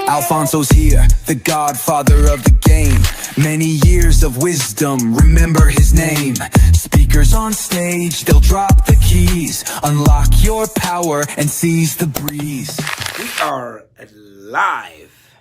Alfonso's here, the godfather of the game. Many years of wisdom, remember his name. Speakers on stage, they'll drop the keys. Unlock your power and seize the breeze. We are live.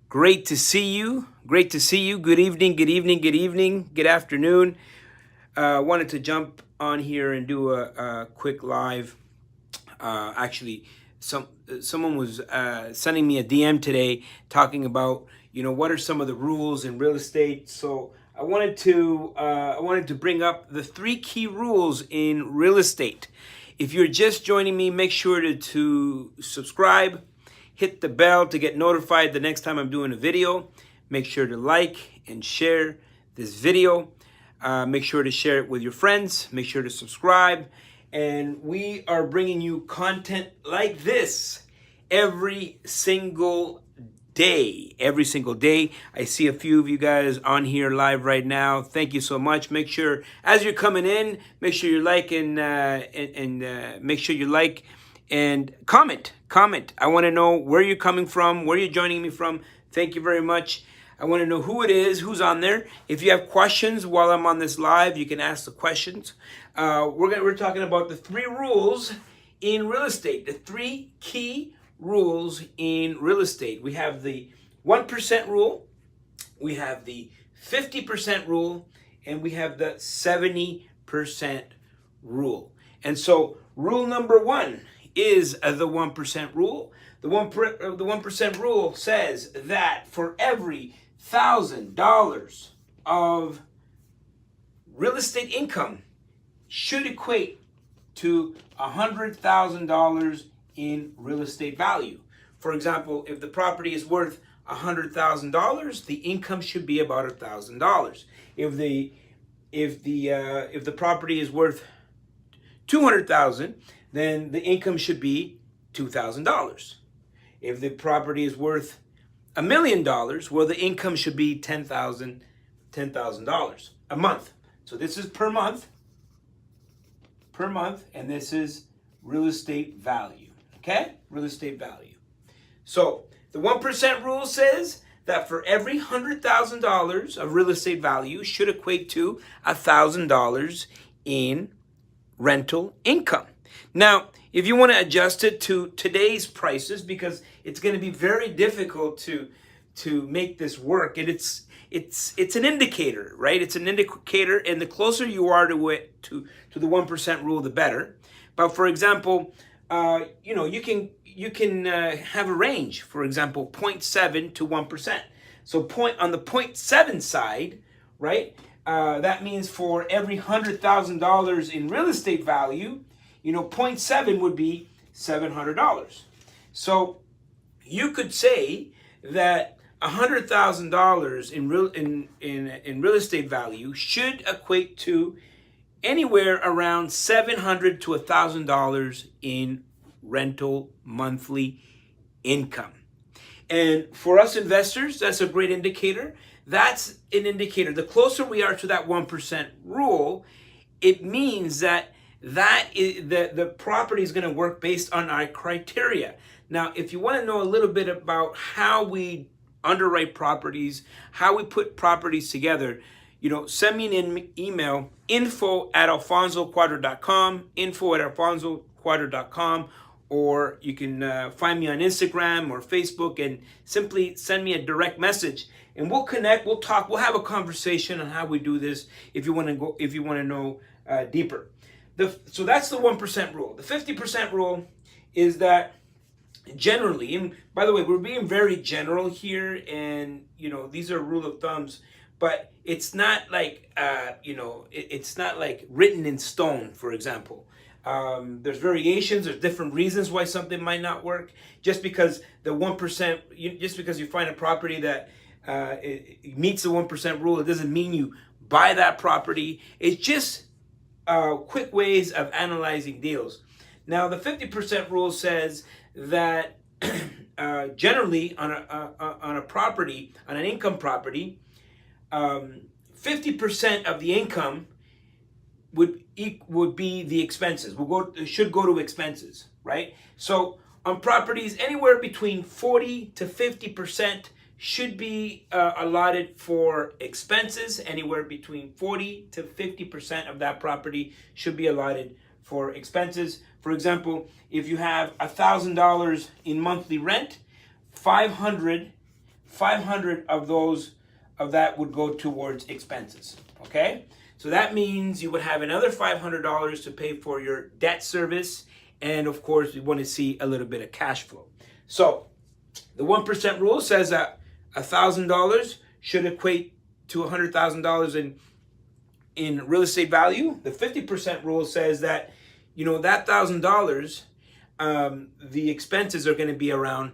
Great to see you. Great to see you. Good evening, good evening, good evening, good afternoon. Wanted to jump on here and do a quick live. Someone was sending me a DM today talking about, what are some of the rules in real estate. So I wanted to bring up the 3 key rules in real estate. If you're just joining me, make sure to subscribe, hit the bell to get notified the next time I'm doing a video. Make sure to like and share this video. Make sure to share it with your friends. Make sure to subscribe. And we are bringing you content like this every single day. Every single day. I see a few of you guys on here live right now. Thank you so much. Make sure, as you're coming in, make sure you like and make sure you like and comment. I want to know where you're coming from, where you're joining me from. Thank you very much. I want to know who it is, who's on there. If you have questions while I'm on this live, you can ask the questions. We're talking about the 3 rules in real estate, the 3 key rules in real estate. We have the 1% rule, we have the 50% rule, and we have the 70% rule. And so rule number 1 is the 1% rule. The 1% rule says that for every $1,000 of real estate income should equate to $100,000 in real estate value. For example, if the property is worth $100,000, the income should be about $1,000. If the property is worth $200,000, then the income should be $2,000. If the property is worth $1 million, well, the income should be $10,000 a month. So this is per month, and this is real estate value. Okay, real estate value. So the 1% rule says that for every $100,000 of real estate value should equate to $1,000 in rental income. Now, if you want to adjust it to today's prices, because it's going to be very difficult to make this work, and it's an indicator, right? It's an indicator, and the closer you are to it, to the 1% rule, the better. But for example, you can have a range. For example, 0.7 to 1%. So on the 0.7 side, right? That means for every $100,000 in real estate value, 0.7 would be $700. So you could say that $100,000 in real estate value should equate to anywhere around $700 to $1,000 in rental monthly income. And for us investors, that's a great indicator. That's an indicator. The closer we are to that 1% rule, it means that the property is going to work based on our criteria. Now, if you want to know a little bit about how we underwrite properties, how we put properties together, send me an email, info@alfonsocuadra.com, or you can find me on Instagram or Facebook and simply send me a direct message, and we'll connect, we'll talk, we'll have a conversation on how we do this if you want to know deeper. So that's the 1% rule. The 50% rule is that generally, and by the way, we're being very general here, and these are rule of thumbs, but it's not like it's not like written in stone. For example, there's variations. There's different reasons why something might not work. Just because the 1%, just because you find a property that it meets the 1% rule, it doesn't mean you buy that property. It's just quick ways of analyzing deals. Now, the 50% rule says that generally on a property, on an income property, 50% of the income would be the expenses. Should go to expenses, right? So on properties, anywhere between 40 to 50% should be allotted for expenses. Anywhere between 40 to 50% of that property should be allotted for expenses. For example, if you have $1,000 in monthly rent, 500 of that would go towards expenses. Okay, so that means you would have another $500 to pay for your debt service, and of course we want to see a little bit of cash flow. So the 1% rule says that $1,000 should equate to $100,000 in real estate value. The 50% rule says that, you know, that $1,000, the expenses are going to be around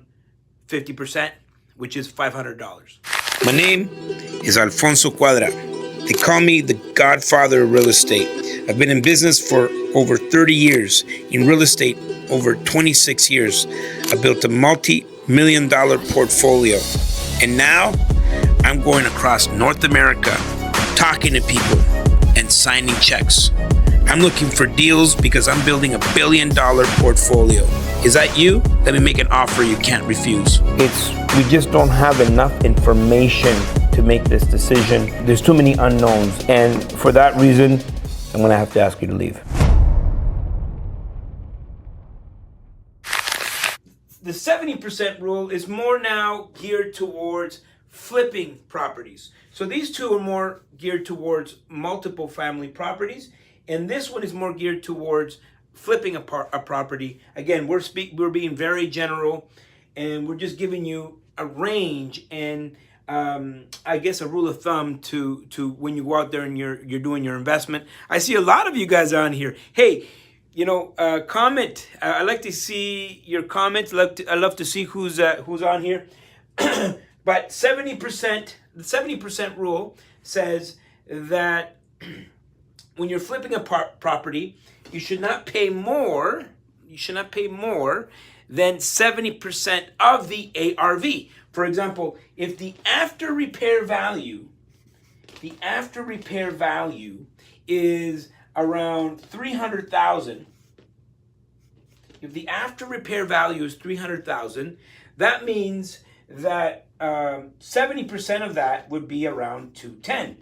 50%, which is $500. My name is Alfonso Cuadra. They call me the Godfather of real estate. I've been in business for over 30 years, in real estate over 26 years. I built a multi-million-dollar portfolio. And now I'm going across North America, talking to people and signing checks. I'm looking for deals because I'm building $1 billion portfolio. Is that you? Let me make an offer you can't refuse. We just don't have enough information to make this decision. There's too many unknowns. And for that reason, I'm gonna have to ask you to leave. The 70% rule is more now geared towards flipping properties. So these two are more geared towards multiple family properties, and this one is more geared towards flipping a property. Again, we're being very general, and we're just giving you a range and I guess a rule of thumb to when you go out there and you're doing your investment. I see a lot of you guys on here. Hey, you know, comment. I like to see your comments. I love to see who's on here. But 70%, the 70% rule says that when you're flipping a property, you should not pay more. You should not pay more than 70% of the ARV. For example, if the after repair value is around $300,000. If the after repair value is $300,000, that means that 70% of that would be around $210,000,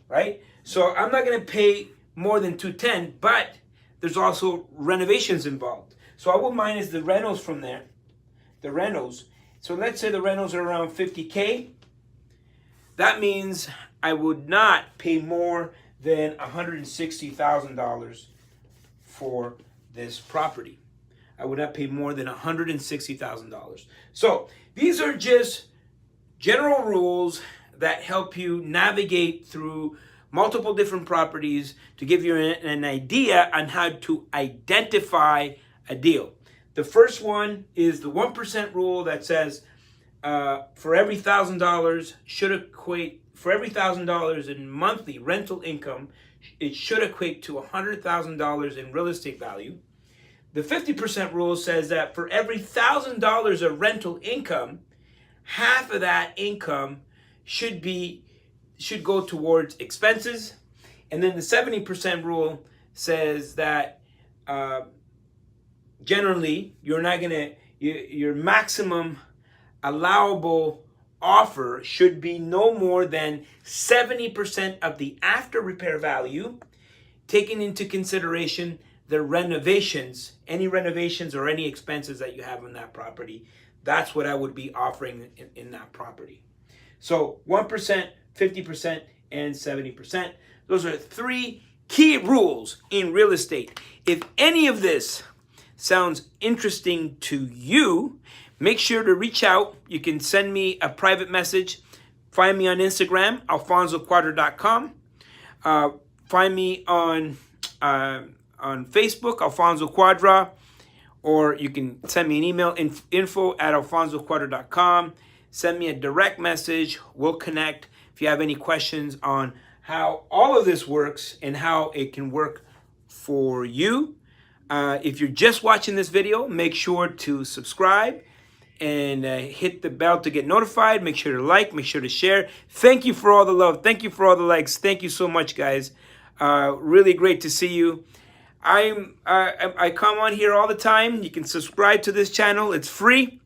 right? So I'm not going to pay more than $210,000, but there's also renovations involved. So I will minus the rentals from there, the rentals. So let's say the rentals are around $50K. That means I would not pay more than $160,000 for this property. I would not pay more than $160,000. So these are just general rules that help you navigate through multiple different properties to give you an idea on how to identify a deal. The first one is the 1% rule that says for every $1,000 should equate, for every $1,000 in monthly rental income, it should equate to $100,000 in real estate value. The 50% rule says that for every $1,000 of rental income, half of that income should go towards expenses. And then the 70% rule says that generally you're not gonna, your maximum allowable offer should be no more than 70% of the after repair value, taking into consideration the renovations, any renovations or any expenses that you have on that property. That's what I would be offering in that property. So 1%, 50%, and 70%. Those are three key rules in real estate. If any of this sounds interesting to you, make sure to reach out. You can send me a private message. Find me on Instagram, alfonsocuadra.com. Find me on Facebook, Alfonso Cuadra, or you can send me an email, info@alfonsocuadra.com. Send me a direct message. We'll connect. If you have any questions on how all of this works and how it can work for you. If you're just watching this video, make sure to subscribe and hit the bell to get notified. Make sure to like, make sure to share. Thank you for all the love. Thank you for all the likes. Thank you so much, guys. Really great to see you. I come on here all the time. You can subscribe to this channel. It's free.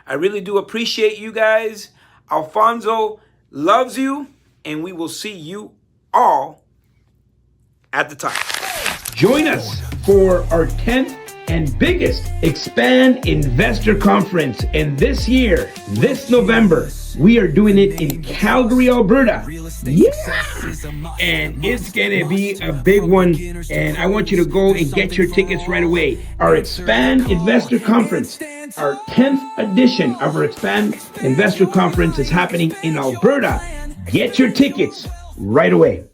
I really do appreciate you guys. Alfonso loves you, and we will see you all at the top. Join us for our 10th and biggest Expand Investor Conference. And this year, this November, we are doing it in Calgary, Alberta. Yeah! And it's gonna be a big one. And I want you to go and get your tickets right away. Our Expand Investor Conference, our 10th edition of our Expand Investor Conference is happening in Alberta. Get your tickets right away.